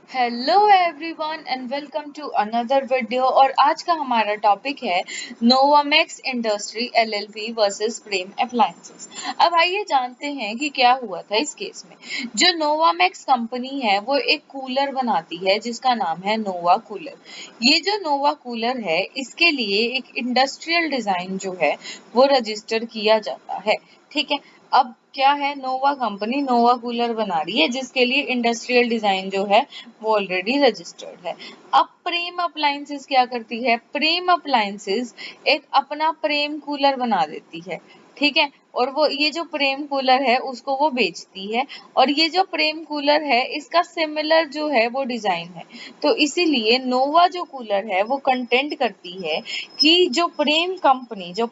Hello everyone and welcome to another video. और आज का हमारा टॉपिक है Novamex industry LLP versus Prem appliances. अब आइए जानते हैं कि क्या हुआ था इस केस में। जो नोवामेक्स कंपनी है वो एक कूलर बनाती है जिसका नाम है नोवा कूलर। ये जो नोवा कूलर है इसके लिए एक इंडस्ट्रियल डिजाइन जो है वो रजिस्टर किया जाता है। ठीक है, अब क्या है, नोवा कंपनी नोवा कूलर बना रही है जिसके लिए इंडस्ट्रियल डिजाइन जो है वो ऑलरेडी रजिस्टर्ड है। अब प्रेम अप्लायंसेस क्या करती है, प्रेम अप्लायंसेस एक अपना प्रेम कूलर बना देती है। ठीक है, और वो ये जो प्रेम कूलर है उसको वो बेचती है। और ये जो प्रेम कूलर है इसका सिमिलर जो है वो डिजाइन है। तो इसीलिए नोवा जो कूलर है वो कंटेंट करती है कि जो प्रेम कंपनी जो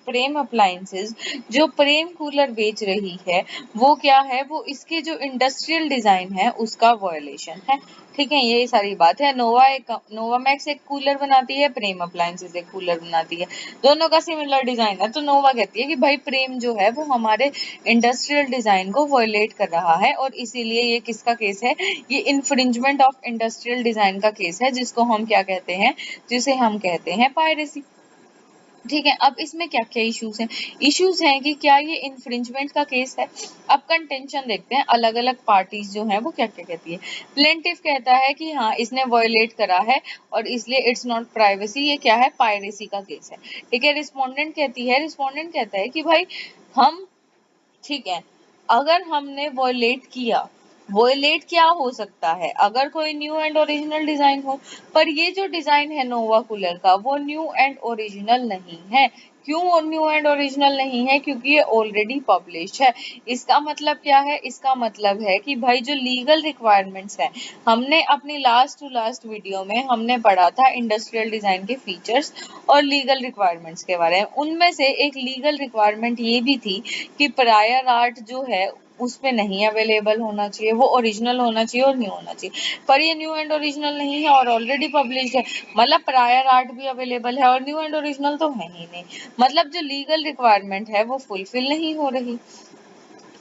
प्रेम अप्लायंसेस जो प्रेम कूलर बेच रही है वो क्या है, वो इसके जो इंडस्ट्रियल डिजाइन है उसका वायलेशन है। ठीक है, ये सारी बात है। नोवामैक्स एक कूलर बनाती है, प्रेम अप्लायंसेस एक कूलर बनाती है, दोनों का सिमिलर डिजाइन है। तो नोवा कहती है कि भाई प्रेम जो है वो हमारे इंडस्ट्रियल डिजाइन को वायलेट कर रहा है और इसीलिए ये किसका केस है, ये इन्फ्रिंजमेंट ऑफ इंडस्ट्रियल डिजाइन का केस है जिसको हम क्या कहते हैं, जिसे हम कहते हैं पायरेसी। ठीक है, अब इसमें क्या क्या इश्यूज हैं, इश्यूज हैं कि क्या ये इन्फ्रिंजमेंट का केस है। अब कंटेंशन देखते हैं, अलग अलग पार्टीज जो हैं वो क्या क्या कहती है। प्लेंटिफ कहता है कि हाँ इसने वॉयलेट करा है और इसलिए इट्स नॉट प्राइवेसी, ये क्या है, पायरेसी का केस है। ठीक है, रिस्पोंडेंट कहता है कि भाई हम, ठीक है, अगर हमने वॉयलेट क्या हो सकता है, अगर कोई न्यू एंड ओरिजिनल डिजाइन हो। पर ये जो डिजाइन है नोवा कूलर का वो न्यू एंड ओरिजिनल नहीं है। क्यों न्यू एंड ओरिजिनल नहीं है, क्योंकि ये ऑलरेडी पब्लिश्ड है। इसका मतलब क्या है, इसका मतलब है कि भाई जो लीगल रिक्वायरमेंट्स हैं, हमने अपनी लास्ट टू लास्ट वीडियो में हमने पढ़ा था इंडस्ट्रियल डिजाइन के फीचर्स और लीगल रिक्वायरमेंट्स के बारे में। उनमें से एक लीगल रिक्वायरमेंट ये भी थी कि प्रायर आर्ट जो है उसमें नहीं अवेलेबल होना चाहिए, वो ओरिजिनल होना चाहिए और न्यू होना चाहिए। पर ये न्यू एंड ओरिजिनल नहीं है और ऑलरेडी पब्लिश्ड है, मतलब प्रायर आर्ट भी अवेलेबल है और न्यू एंड ओरिजिनल तो है ही नहीं। मतलब जो लीगल रिक्वायरमेंट है वो फुलफिल नहीं हो रही।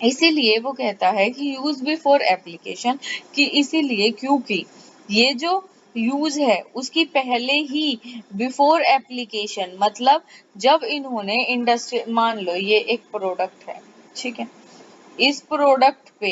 इसीलिए वो कहता है कि यूज बिफोर एप्लीकेशन, कि इसीलिए क्योंकि ये जो यूज है उसकी पहले ही बिफोर एप्लीकेशन, मतलब जब इन्होंने इंडस्ट्री, मान लो ये एक प्रोडक्ट है, ठीक है, इस प्रोडक्ट पे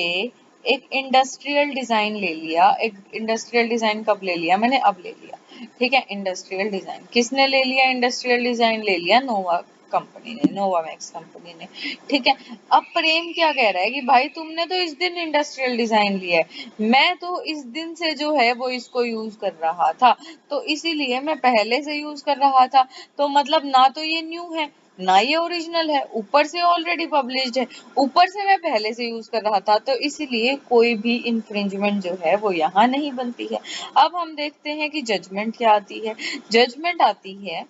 एक इंडस्ट्रियल डिजाइन ले लिया। एक इंडस्ट्रियल डिजाइन कब ले लिया मैंने, अब ले लिया। ठीक है, इंडस्ट्रियल डिजाइन किसने ले लिया, इंडस्ट्रियल डिजाइन ले लिया नोवा कंपनी ने, नोवामैक्स कंपनी ने। ठीक है, अब प्रेम क्या कह रहा है कि भाई तुमने तो इस दिन इंडस्ट्रियल डिजाइन लिया है, मैं तो इस दिन से जो है वो इसको यूज कर रहा था, तो इसीलिए मैं पहले से यूज कर रहा था। तो मतलब ना तो ये न्यू है ना ये ओरिजिनल है, ऊपर से ऑलरेडी पब्लिश्ड है, ऊपर से मैं पहले से यूज कर रहा था, तो इसीलिए कोई भी इंफ्रिंजमेंट जो है वो यहाँ नहीं बनती है। अब हम देखते हैं कि जजमेंट क्या आती है। जजमेंट आती है,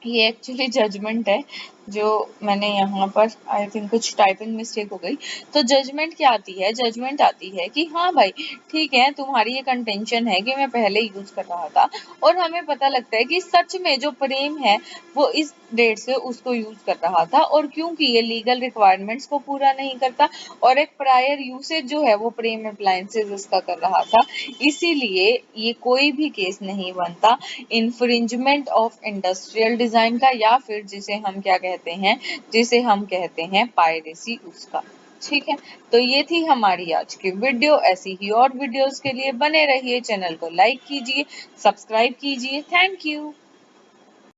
ये एक्चुअली जजमेंट है जो मैंने यहाँ पर आई थिंक कुछ टाइपिंग मिस्टेक हो गई। तो जजमेंट क्या आती है, जजमेंट आती है कि हाँ भाई ठीक है, तुम्हारी ये कंटेंशन है कि मैं पहले यूज कर रहा था और हमें पता लगता है कि सच में जो प्रेम है वो इस डेट से उसको यूज कर रहा था, और क्योंकि ये लीगल रिक्वायरमेंट्स को पूरा नहीं करता और एक प्रायर यूसेज जो है वो प्रेम अप्लायंसेस उसका कर रहा था, इसीलिए ये कोई भी केस नहीं बनता इन्फ्रिंजमेंट ऑफ इंडस्ट्रियल डिजाइन का, या फिर जिसे हम कहते हैं पायरेसी उसका। ठीक है, तो ये थी हमारी आज की वीडियो। ऐसी ही और वीडियोस के लिए बने रहिए, चैनल को लाइक कीजिए, सब्सक्राइब कीजिए। Thank you.